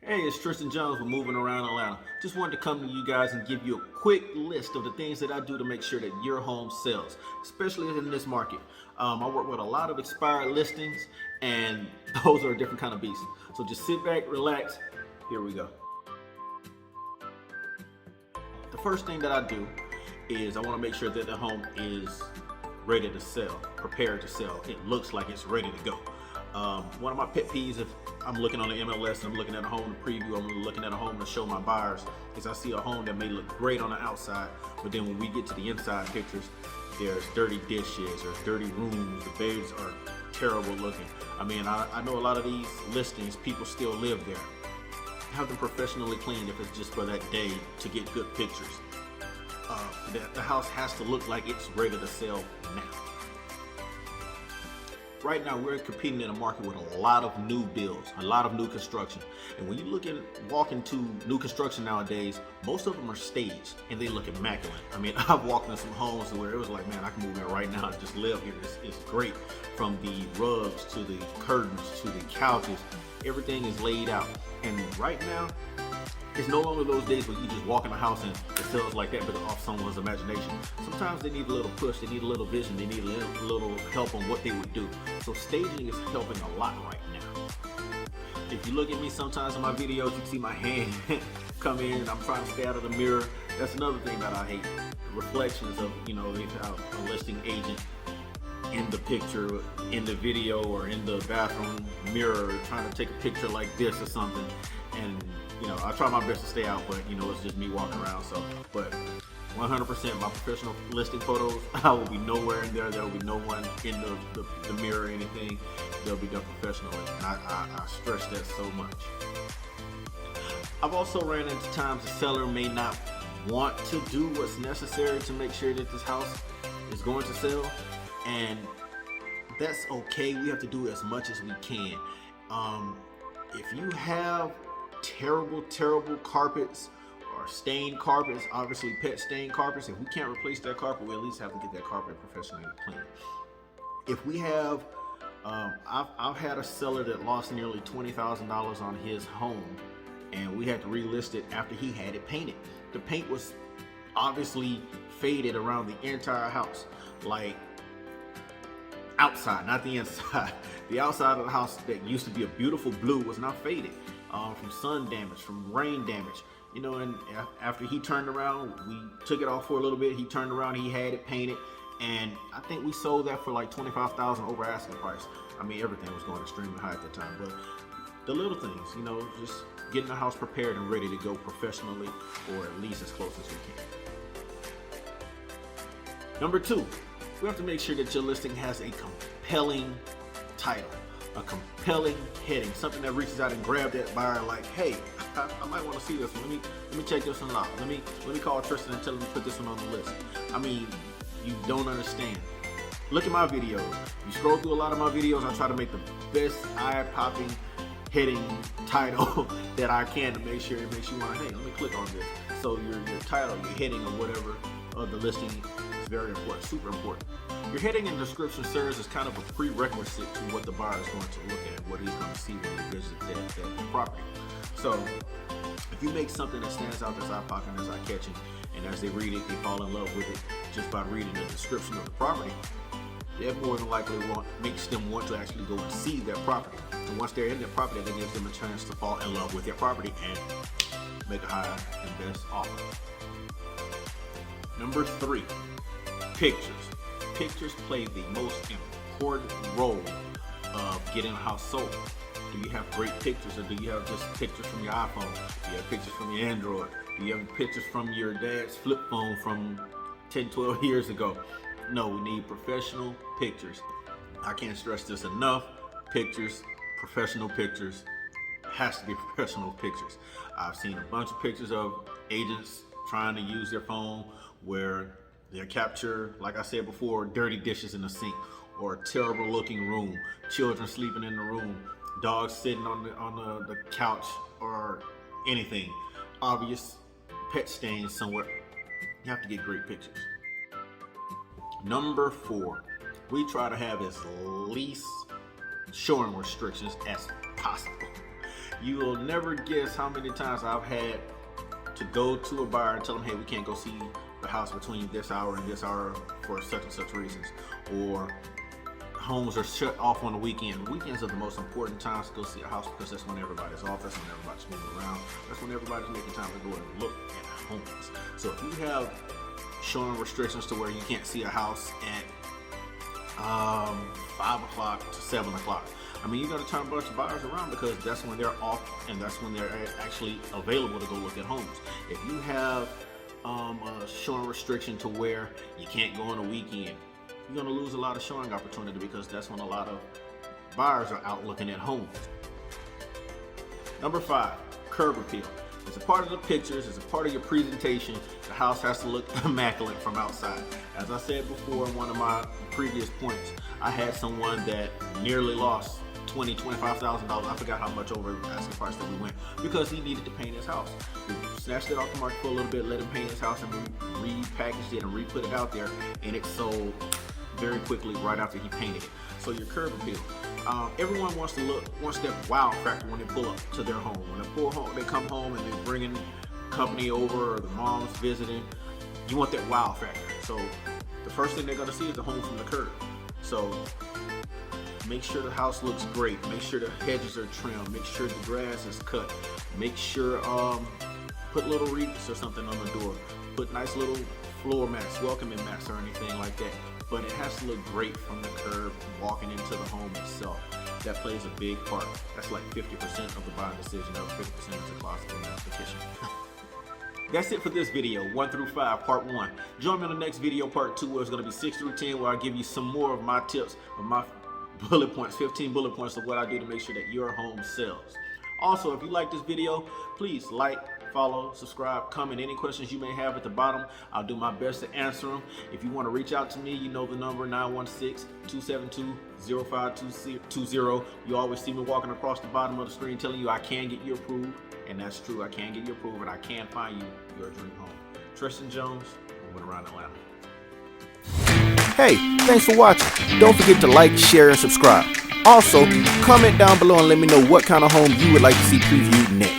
Hey, it's Tristan Jones with Moving Around Atlanta. Just wanted to come to you guys and give you a quick list of the things that I do to make sure that your home sells, especially in this market. I work with a lot of expired listings, and those are a different kind of beast. So just sit back, relax. Here we go. The first thing that I do is I want to make sure that the home is ready to sell, prepared to sell. It looks like it's ready to go. One of my pet peeves, if I'm looking on the MLS and I'm looking at a home to preview, I'm looking at a home to show my buyers, is I see a home that may look great on the outside, but then when we get to the inside pictures, there's dirty dishes, there's dirty rooms, the beds are terrible looking. I mean, I know a lot of these listings, people still live there. Have them professionally cleaned if it's just for that day to get good pictures. The house has to look like it's ready to sell now. Right now, we're competing in a market with a lot of new builds, a lot of new construction. And when you walk into new construction nowadays, most of them are staged and they look immaculate. I mean, I've walked in some homes where it was like, man, I can move in right now and just live here. It's great. From the rugs to the curtains to the couches, everything is laid out. And right now, it's no longer those days where you just walk in a house and it sells like that, but off someone's imagination. Sometimes they need a little push, they need a little vision, they need a little help on what they would do. So staging is helping a lot right now. If you look at me sometimes in my videos, you can see my hand come in and I'm trying to stay out of the mirror. That's another thing that I hate. Reflections of, if you have a listing agent in the picture, in the video, or in the bathroom mirror trying to take a picture like this or something. And I try my best to stay out, but it's just me walking around. So, but 100% my professional listing photos, I will be nowhere in there. There will be no one in the mirror or anything. They'll be done professionally. And I stress that so much. I've also ran into times the seller may not want to do what's necessary to make sure that this house is going to sell. And that's okay. We have to do as much as we can. If you have terrible carpets or stained carpets, obviously pet stained carpets, if we can't replace that carpet, we at least have to get that carpet professionally cleaned. If we have, I've had a seller that lost nearly $20,000 on his home, and we had to relist it after he had it painted. The paint was obviously faded around the entire house, like outside, not the inside. The outside of the house that used to be a beautiful blue was now faded from sun damage, from rain damage. And after he turned around, we took it off for a little bit. He turned around, he had it painted, and I think we sold that for like $25,000 over asking price. I mean, everything was going extremely high at the time, but the little things, just getting the house prepared and ready to go professionally, or at least as close as we can. Number 2, we have to make sure that your listing has a compelling title, a compelling heading, something that reaches out and grab that buyer like, hey, I might want to see this one. Let me check this one out. Let me call Tristan and tell him to put this one on the list. I mean, you don't understand. Look at my videos. You scroll through a lot of my videos, I try to make the best eye-popping heading title that I can to make sure it makes you want to, hey, let me click on this. So your title, your heading, or whatever of the listing is very important, super important. Your heading and description serves as kind of a prerequisite to what the buyer is going to look at, what he's going to see when he visits that property. So if you make something that stands out, that's eye-popping, that's eye-catching, and as they read it, they fall in love with it just by reading the description of the property, that more than likely makes them want to actually go and see that property. And once they're in that property, that gives them a chance to fall in love with their property and make a higher and best offer. Number 3, pictures. Pictures play the most important role of getting a house sold. Do you have great pictures, or do you have just pictures from your iPhone? Do you have pictures from your Android? Do you have pictures from your dad's flip phone from 10, 12 years ago? No, we need professional pictures. I can't stress this enough. Pictures, professional pictures, has to be professional pictures. I've seen a bunch of pictures of agents trying to use their phone where they capture, like I said before, dirty dishes in the sink, or a terrible looking room, children sleeping in the room, dogs sitting on the couch, or anything. Obvious pet stains somewhere. You have to get great pictures. Number 4, we try to have as least showing restrictions as possible. You will never guess how many times I've had to go to a buyer and tell them, hey, we can't go see the house between this hour and this hour for such and such reasons. Or homes are shut off on the weekend. Weekends are the most important times to go see a house because that's when everybody's off, that's when everybody's moving around, that's when everybody's making time to go and look at homes. So if you have showing restrictions to where you can't see a house at 5 o'clock to 7 o'clock, I mean, you're going to turn a bunch of buyers around because that's when they're off and that's when they're actually available to go look at homes. If you have a showing restriction to where you can't go on a weekend, you're going to lose a lot of showing opportunity because that's when a lot of buyers are out looking at homes. Number 5, curb appeal. It's a part of the pictures, it's a part of your presentation. The house has to look immaculate from outside. As I said before in one of my previous points, I had someone that nearly lost $25,000. I forgot how much over the asking price that we went because he needed to paint his house. We snatched it off the market for a little bit, let him paint his house, and we repackaged it and re-put it out there, and it sold very quickly right after he painted it. So your curb appeal. Everyone wants that wow factor when they pull up to their home. When they come home and they're bringing company over or the mom's visiting. You want that wow factor. So the first thing they're going to see is the home from the curb. So make sure the house looks great. Make sure the hedges are trimmed. Make sure the grass is cut. Make sure put little wreaths or something on the door. Put nice little floor mats, welcoming mats or anything like that. But it has to look great from the curb walking into the home itself. That plays a big part. That's like 50% of the buying decision. The other 50% is the closet and the kitchen. That's it for this video, 1 through 5, part 1. Join me on the next video, part 2, where it's going to be 6 through 10, where I give you some more of my tips, of my bullet points, 15 bullet points of what I do to make sure that your home sells. Also, if you like this video, please like, follow, subscribe, comment any questions you may have at the bottom. I'll do my best to answer them. If you want to reach out to me, you know the number, 916-272-0520. You always see me walking across the bottom of the screen telling you I can get you approved, and that's true. I can get you approved, and I can find you your dream home. Tristan Jones, I went around Atlanta. Hey, thanks for watching. Don't forget to like, share, and subscribe. Also, comment down below and let me know what kind of home you would like to see previewed next.